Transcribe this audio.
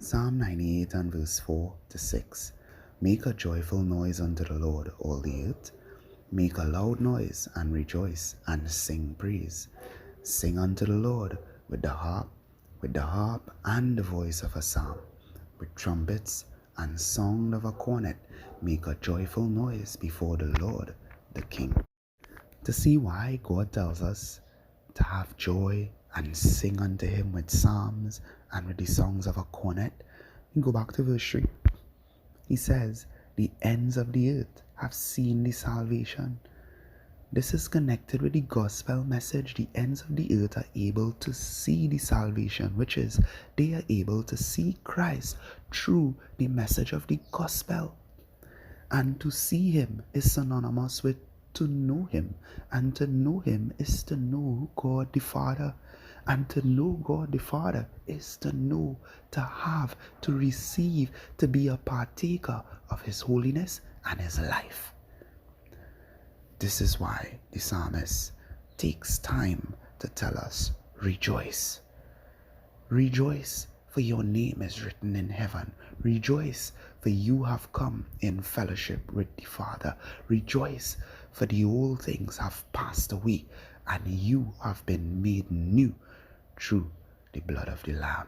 Psalm 98 and verse 4 to 6. Make a joyful noise unto the Lord, all the earth. Make a loud noise and rejoice and sing praise. Sing unto the Lord with the harp and the voice of a psalm, with trumpets and sound of a cornet. Make a joyful noise before the Lord, the King. To see why God tells us to have joy and sing unto him with psalms and with the songs of a cornet, you go back to verse 3. He says, the ends of the earth have seen the salvation. This is connected with the gospel message. The ends of the earth are able to see the salvation, which is they are able to see Christ through the message of the gospel. And to see him is synonymous with to know him. And to know him is to know God the Father. And to know God the Father is to know, to have, to receive, to be a partaker of his holiness and his life. This is why the psalmist takes time to tell us, rejoice. Rejoice, for your name is written in heaven. Rejoice, for you have come in fellowship with the Father. Rejoice, for the old things have passed away, and you have been made new through the blood of the Lamb.